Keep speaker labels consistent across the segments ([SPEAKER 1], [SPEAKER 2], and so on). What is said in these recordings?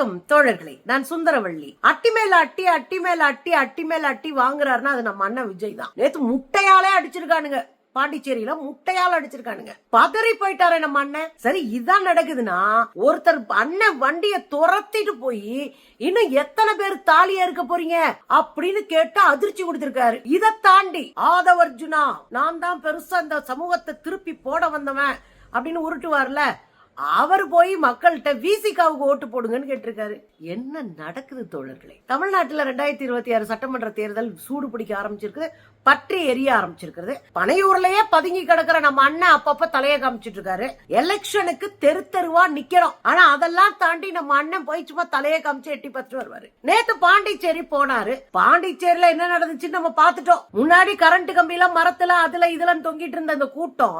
[SPEAKER 1] வணக்கம் தோழர்களே, நான் சுந்தரவள்ளி. அட்டி மேல அட்டி, அட்டி மேல அட்டி, அட்டி மேல அட்டி வாங்குறாருன்னா அது நம்ம அண்ணன் விஜய் தான். நேத்து முட்டையாலே அடிச்சிருக்கானுங்க, பாண்டிச்சேரியில முட்டையால அடிச்சிருக்கானுங்க. பதறி போயிட்டாரே நம்ம அண்ணன். சரி, இதான் நடக்குதுன்னா ஒருத்தர் அண்ணன் வண்டிய துரத்திட்டு போய் இன்னும் எத்தனை பேர் தாலியா இருக்க போறீங்க அப்படின்னு கேட்டு அதிர்ச்சி கொடுத்திருக்காரு. இதை தாண்டி ஆதவர்ஜுனா நான் தான் பெருசா இந்த சமூகத்தை திருப்பி போட வந்தவன் அப்படின்னு உருட்டுவார்ல, அவர் போய் மக்கள்கிட்ட விசிகாவுக்கு ஓட்டு போடுங்கன்னு கேட்டிருக்காரு. என்ன நடக்குது தோழர்களே? தமிழ்நாட்டுல 2026 சட்டமன்ற தேர்தல் சூடு பிடிக்க ஆரம்பிச்சிருக்கு, பற்றி எரிய ஆரம்பிச்சிருக்கிறது. பனையூர்லயே பதுங்கி கிடக்கிற நம்ம அண்ணன் அப்பப்ப தலைய காமிச்சிட்டு இருக்காரு. எலெக்ஷனுக்கு தெரு தெருவா நிக்கிறோம், ஆனா அதெல்லாம் தாண்டி நம்ம அண்ணன் போய் சும்மா தலைய காமிச்சு எட்டி பார்த்துட்டு வருவாரு. நேத்து பாண்டிச்சேரி போனாரு. பாண்டிச்சேரியில என்ன நடந்துச்சுன்னு நம்ம பாத்துட்டோம். முன்னாடி கரண்ட் கம்பியில மரத்துல அதுல இதுல தொங்கிட்டு இருந்த அந்த கூட்டம்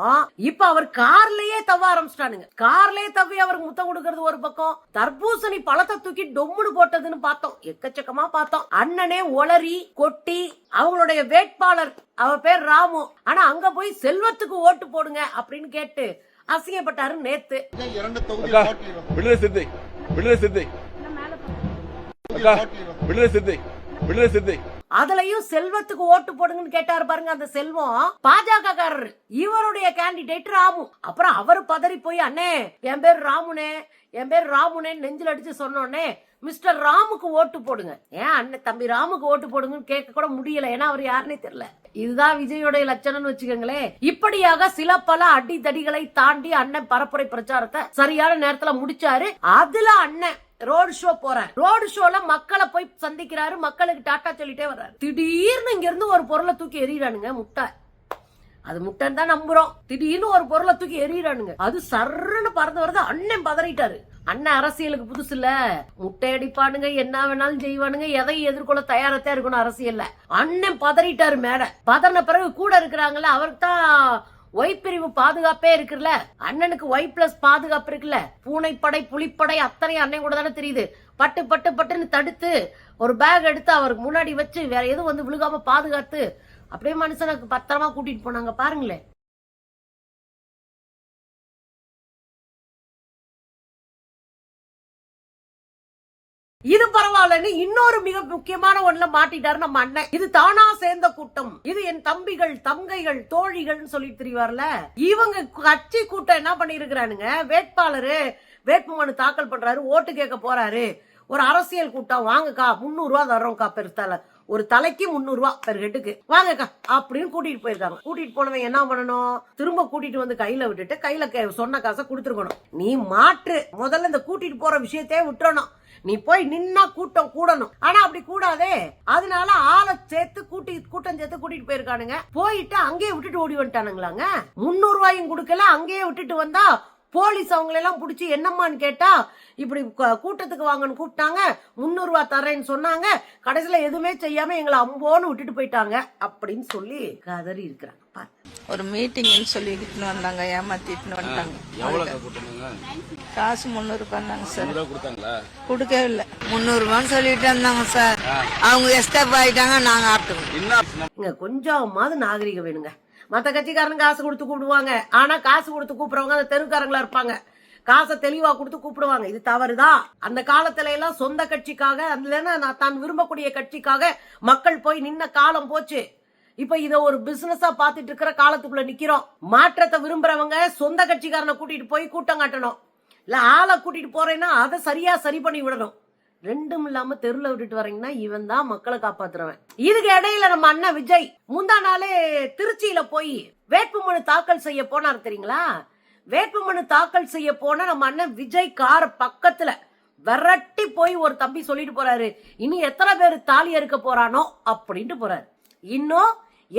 [SPEAKER 1] இப்ப அவர் கார்லயே தவ ஆரம்பிச்சிட்டானுங்க. கார்லயே தவி அவருக்கு முத்தம் கொடுக்கறது ஒரு பக்கம், தர்பூசணி பழத்தை தூக்கி டொம்முன்னு போட்டதுன்னு பார்த்தோம், எக்கச்சக்கமா பார்த்தோம். அண்ணனே ஒளரி கொட்டி அவங்களுடைய வேட்பாளர் அவ பேர் ராமு, ஆனா அங்க போய் செல்வத்துக்கு ஓட்டு போடுங்க அப்படின்னு கேட்டு அசிங்கப்பட்டாரு நேத்து. அதுலயும் செல்வத்துக்கு ஓட்டு போடுங்கன்னு கேட்டாரு பாருங்க. அந்த செல்வம் பாஜக காரர், இவருடைய கேண்டிடேட் ராமு. அப்புறம் அவரு பதறி போய் அண்ணே என் பேர் ராமுனே, என் பேர் ராமுனே நெஞ்சில் அடிச்சு சொன்னோன்னே மிஸ்டர் ராமுக்கு ஓட்டு போடுங்க. ஏன் அண்ணன் தம்பி ராமுக்கு ஓட்டு போடுங்கன்னு கேட்க கூட முடியல, ஏன்னா அவர் யாருன்னே தெரியல. இதுதான் விஜயோட லட்சணம்னு வச்சுக்கோங்களேன். இப்படியாக சில பல அடித்தடிகளை தாண்டி அண்ணன் பரப்புரை பிரச்சாரத்தை சரியான நேரத்துல முடிச்சாரு. அதுல அண்ணன் ரோடு ஷோ போறாரு. ரோடு ஷோல மக்களை போய் சந்திக்கிறாரு, மக்களுக்கு டாட்டா சொல்லிட்டே வர்றாரு. திடீர்னு இங்க இருந்து ஒரு பொருளை தூக்கி எறிறானுங்க, முட்டை. அது முட்டைன்னு தான் நம்புறோம். திடீர்னு ஒரு பொருளை தூக்கி எறிறானுங்க, அது சர்ன்னு பறந்து வருது. அண்ணன் பதறிட்டாரு. அண்ணன் அரசியலுக்கு புதுசு இல்ல, முட்டை அடிப்பானுங்க, என்ன வேணாலும் செய்வானுங்க, எதையும் எதிர்கொள்ள தயாரத்தா இருக்கணும் அரசியல்ல. அண்ணன் பதறிட்டாரு. மேல பதறின பிறகு கூட இருக்கிறாங்கல்ல, அவருக்கு தான் ஒய் பிரிவு பாதுகாப்பே இருக்குல்ல, அண்ணனுக்கு ஒய் பிளஸ் பாதுகாப்பு இருக்குல்ல. பூனைப்படை புலிப்படை அத்தனை அண்ணன் கூட தானே தெரியுது. பட்டு பட்டு பட்டுன்னு தடுத்து ஒரு பேக் எடுத்து அவருக்கு முன்னாடி வச்சு வேற எதுவும் வந்து விழுகாம பாதுகாத்து அப்படியே மனுஷனுக்கு பத்திரமா கூட்டிட்டு போனாங்க பாருங்களேன். இது பரவாயில்லன்னு இன்னொரு மிக முக்கியமான ஒண்ணுல மாட்டிட்டாரு நம்ம அண்ணன். இது தானா சேர்ந்த கூட்டம், இது என் தம்பிகள் தங்கைகள் தோழிகள் சொல்லிட்டு தெரிவார்ல. இவங்க கட்சி கூட்டம் என்ன பண்ணி இருக்கிறானுங்க, வேட்பாளரு வேட்புமனு தாக்கல் பண்றாரு, ஓட்டு கேட்க போறாரு. ஒரு அரசியல் கூட்டம், வாங்கக்கா 300 ரூபா தர்றோம்க்கா, பெருத்தால ஒரு தலைக்கு 300 ரூபா பெர் ஹெட்டுக்கு வாங்கக்கா அப்படின்னு கூட்டிட்டு போயிருக்காங்க. கூட்டிட்டு போனவங்க என்ன பண்ணணும், திரும்ப கூட்டிட்டு வந்து கையில விட்டுட்டு கையில சொன்ன காசை கொடுத்துருக்கணும். நீ மாற்று, முதல்ல இந்த கூட்டிட்டு போற விஷயத்தையே விட்டுறணும். நீ போய் நின்னா கூட்டம் கூடணும், ஆனா அப்படி கூடாதே. அதனால ஆளை சேர்த்து கூட்டம் சேர்த்து கூட்டிட்டு போயிருக்கானுங்க. போயிட்டு அங்கேயே விட்டுட்டு ஓடி வந்துட்டானுங்களாங்க. 300 ரூபாயும் கொடுக்கல, அங்கேயே விட்டுட்டு வந்தா போலீஸ் அவங்களெல்லாம் பிடிச்சி என்னம்மான்னு கேட்டா இப்படி கூட்டத்துக்கு வாங்கன்னு கூப்பிட்டாங்க, 300 ரூபாய் தரேன்னு சொன்னாங்க, கடைசியில எதுவுமே செய்யாம எங்களை அம்போன்னு விட்டுட்டு போயிட்டாங்க அப்படின்னு சொல்லி கதறி இருக்கிறாங்க.
[SPEAKER 2] ஒரு மீட்டிங்னு சொல்லிட்டு வந்தாங்க, ஏமாத்திட்டு வந்துட்டாங்க. காசு 300 ரூபாய் சார், கொடுக்கவே இல்லை. 300 ரூபான்னு சொல்லிட்டு வந்தாங்க சார், அவங்க எஸ்கேப் ஆயிட்டாங்க. நாங்க ஆட்டோம்.
[SPEAKER 1] கொஞ்சமாவது நாகரிகம் வேணுங்க. மத்த கட்சிக்காரங்க காசு கொடுத்து கூப்பிடுவாங்க, ஆனா காசு கொடுத்து கூப்பிடுறவங்க அந்த தெருக்காரங்களா இருப்பாங்க, காசை தெளிவா கொடுத்து கூப்பிடுவாங்க. இது தவறுதான். அந்த காலத்துல எல்லாம் சொந்த கட்சிக்காக, அதுல தான் விரும்பக்கூடிய கட்சிக்காக மக்கள் போய் நின்ன காலம் போச்சு. இப்ப இத ஒரு பிசினஸா பாத்துட்டு இருக்கிற காலத்துக்குள்ள நிக்கிறோம். மாற்றத்தை விரும்புறவங்க சொந்த கட்சிக்காரனை கூட்டிட்டு போய் கூட்டம் காட்டணும், இல்ல ஆளை கூட்டிட்டு போறேன்னா அதை சரியா சரி பண்ணி விடணும். ரெண்டும் இல்லாம தெருல விட்டுட்டு வரீங்கன்னா இவன் தான் மக்களை காப்பாத்துறவன். இதுக்கு இடையில நம்ம அண்ணன் விஜய் முந்தா நாளே திருச்சியில போய் வேட்புமனு தாக்கல் செய்ய போனார் தெரியுங்களா. வேட்புமனு தாக்கல் செய்ய போன நம்ம அண்ணன் விஜய் கார் பக்கத்துல விரட்டி போய் ஒரு தம்பி சொல்லிட்டு போறாரு, இன்னும் எத்தனை பேரு தாலி அறுக்க போறானோ அப்படின்ட்டு போறாரு. இன்னும்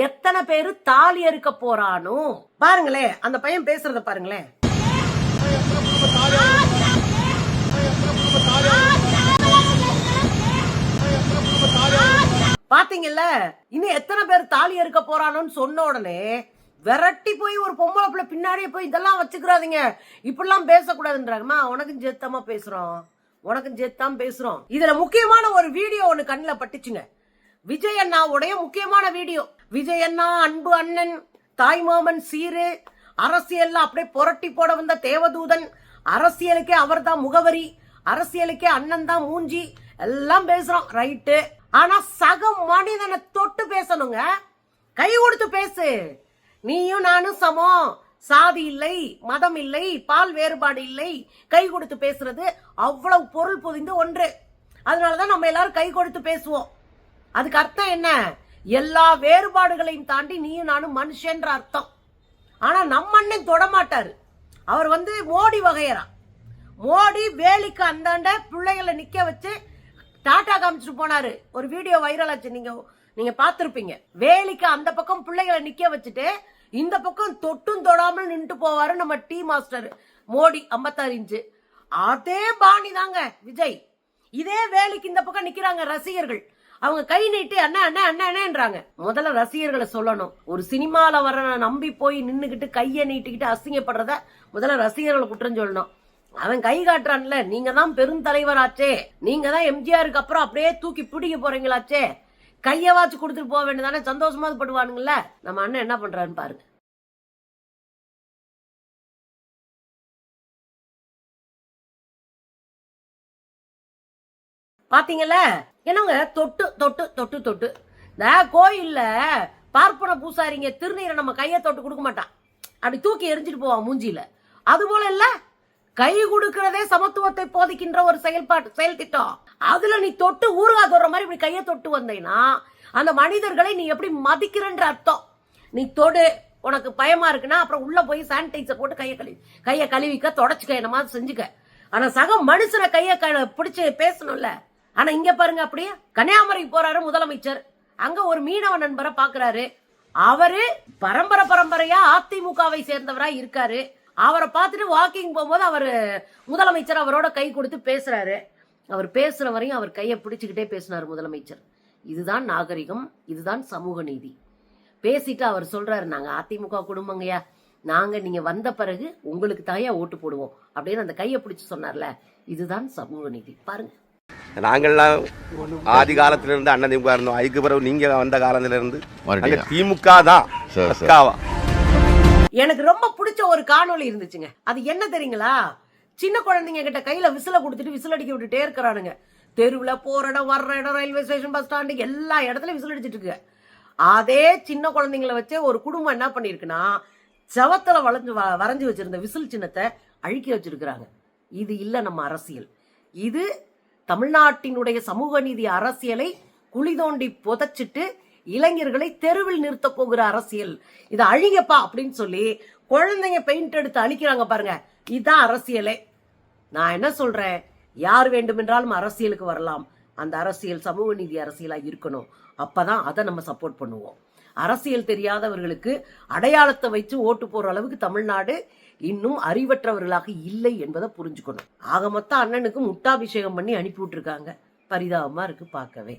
[SPEAKER 1] எத்தனை பேரு தாலி அறுக்க போறானோ பாருங்களேன். அந்த பையன் பேசுறத பாருங்களேன். பாத்தீங்கல்ல, இன்னும் எத்தனை பேர் தாலி அறுக்க போறானோன்னு சொன்ன உடனே விரட்டி போய் ஒரு பொம்பளை பிள்ளை பின்னாடியே போய் இதெல்லாம் வச்சுக்கிறாதீங்க, இப்படிலாம் பேசக்கூடாதுன்றாங்கம்மா. உனக்கும் சேர்த்தாம பேசுறோம், உனக்கும் சேர்த்தாம பேசுறோம். இதுல முக்கியமான ஒரு வீடியோ ஒண்ணு கண்ணுல பட்டுச்சுங்க. விஜய் அண்ணாவுடைய முக்கியமான வீடியோ. விஜய் அண்ணா அன்பு அண்ணன், தாய்மாமன் சீரு, அரசியல்ல அப்படியே புரட்டி போட வந்த தேவதூதன், அரசியலுக்கே அவர் தான் முகவரி அரசியலுக்கே அண்ணன் தான் மூஞ்சி எல்லாம் பேசுறோம், ரைட்டு. ஆனா சக மனிதனை தொட்டு பேசணுங்க, கை கொடுத்து பேசு. நீயும் நானும் சமம், சாதி இல்லை, மதம் இல்லை, பால் வேறுபாடு இல்லை, கை கொடுத்து பேசுறது அவ்வளவு பொருள் பொதிந்த ஒன்று. அதனாலதான் நம்ம எல்லாரும் கை கொடுத்து பேசுவோம். அதுக்கு அர்த்தம் என்ன? எல்லா வேறுபாடுகளையும் தாண்டி நீயும் நானும் மனுஷன்ற அர்த்தம். ஆனா நம்ம அண்ணன் தொடமாட்டாரு. அவர் மோடி வகையறா. மோடி வேலிக்கு அந்தாண்ட பிள்ளைகளை நிக்க வச்சு டாடா காமிச்சிட்டு போனாரு. ஒரு வீடியோ வைரல் ஆச்சு, நீங்க பாத்திருப்பீங்க. வேலிக்கு அந்த பக்கம் பிள்ளைகளை நிக்க வச்சுட்டு இந்த பக்கம் தொட்டும் தொடாமல் நின்று போவாரு நம்ம டீ மாஸ்டர் மோடி 56 இன்ச்சு. அதே பாணி தாங்க விஜய். இதே வேலிக்கு இந்த பக்கம் நிக்கிறாங்க ரசிகர்கள். அவங்க கை நீட்டி அண்ணா அண்ணா அண்ணான்றாங்க. முதல்ல ரசிகர்களை சொல்லணும். ஒரு சினிமால வர நம்பி போய் நின்னுகிட்டு கைய நீட்டிக்கிட்டு அசிங்கப்படுறத முதல்ல ரசிகர்களை குற்றம் சொல்லணும். அவன் கை காட்டுறான்ல, நீங்க தான் பெருந்தலைவராச்சே, நீங்க தான் எம்ஜிஆருக்கு அப்புறம் அப்படியே தூக்கி பிடிக்க போறீங்களாச்சே, கைய வாச்சு கொடுத்துட்டு போக வேண்டியதானே, சந்தோஷமா படுவானுங்கல்ல. நம்ம அண்ணன் என்ன பண்றாருன்னு பாருங்க. பாத்தீங்கல்ல என்னங்க, தொட்டு தொட்டு தொட்டு தொட்டு. இந்த கோயில்ல பார்ப்பன பூசாரிங்க திருநீரை நம்ம கையை தொட்டு கொடுக்க மாட்டான், அப்படி தூக்கி எரிஞ்சிட்டு போவான் மூஞ்சியில. அது போல இல்ல, கை கொடுக்கிறதே சமத்துவத்தை போதிக்கின்ற ஒரு செயல் திட்டம். அதுல நீ தொட்டு ஊறுகா தொடுற மாதிரி இப்படி கையை தொட்டு வந்தீங்கன்னா அந்த மனிதர்களை நீ எப்படி மதிக்கிறன்ற அர்த்தம். நீ தொடு, உனக்கு பயமா இருக்குன்னா அப்புறம் உள்ள போய் சானிடைசர் போட்டு கையை கழுவிக்க, தொடச்சுக்க, என்னமா செஞ்சுக்க. ஆனா சக மனுஷனை கையை பிடிச்சு பேசணும்ல. ஆனா இங்க பாருங்க, அப்படியே கன்னியாகுமரிக்கு போறாரு முதலமைச்சர். அங்க ஒரு மீனவ நண்பரை பாக்குறாரு. அவரு பரம்பரையா அதிமுகவை சேர்ந்தவரா இருக்காரு. அவரை பார்த்துட்டு வாக்கிங் போகும்போது அவரு முதலமைச்சர் அவரோட கை கொடுத்து பேசுறாரு. அவர் பேசுற வரையும் அவர் கையை பிடிச்சுக்கிட்டே பேசினாரு முதலமைச்சர். இதுதான் நாகரிகம், இதுதான் சமூக நீதி. பேசிட்டு அவர் சொல்றாரு, நாங்க அதிமுக குடும்பங்கயா, நாங்க நீங்க வந்த பிறகு உங்களுக்கு தாயா ஓட்டு போடுவோம் அப்படின்னு அந்த கையை பிடிச்சு சொன்னார்ல. இதுதான் சமூக நீதி. பாருங்க,
[SPEAKER 3] நாங்கள்லாம் ஆதி காலத்துல இருந்து அண்ணன் திமுக இருந்தோம். அதுக்கு பிறகு நீங்க வந்த காலத்துல இருந்து திமுக தான்.
[SPEAKER 1] எனக்கு ரொம்ப பிடிச்ச ஒரு காணொளி இருந்துச்சுங்க. அது என்ன தெரியுங்களா? சின்ன குழந்தைங்க கிட்ட கையில விசில கொடுத்துட்டு விசில் அடிக்க விட்டுட்டே இருக்கிறானுங்க. தெருவுல போற இடம், வர்ற இடம், ரயில்வே ஸ்டேஷன், பஸ் ஸ்டாண்டு, எல்லா இடத்துலயும் விசில் அடிச்சிட்டு இருக்கு. அதே சின்ன குழந்தைங்களை வச்சு ஒரு குடும்பம் என்ன பண்ணிருக்குன்னா, செவத்துல வரைஞ்சு வச்சிருந்த விசில் சின்னத்தை அழிக்க வச்சிருக்கிறாங்க. இது இல்ல நம்ம அரசியல். இது தமிழ்நாட்டினுடைய சமூக நீதி அரசியலை குழி தோண்டி புதைச்சிட்டு இளைஞர்களை தெருவில் நிறுத்த போகிற அரசியல். இதை அழிங்கப்பா அப்படின்னு சொல்லி குழந்தைங்க பெயிண்ட் எடுத்து அழிக்கிறாங்க பாருங்க. இதுதான் அரசியலே. நான் என்ன சொல்றேன், யார் வேண்டுமென்றாலும் அரசியலுக்கு வரலாம். அந்த அரசியல் சமூக நீதி அரசியலா இருக்கணும். அப்பதான் அதை நம்ம சப்போர்ட் பண்ணுவோம். அரசியல் தெரியாதவர்களுக்கு அடையாளத்தை வச்சு ஓட்டு போற அளவுக்கு தமிழ்நாடு இன்னும் அறிவற்றவர்களாக இல்லை என்பதை புரிஞ்சுக்கணும். ஆக மொத்தம் அண்ணனுக்கு முட்டாபிஷேகம் பண்ணி அனுப்பி விட்டுருக்காங்க. பரிதாபமா இருக்கு பார்க்கவே.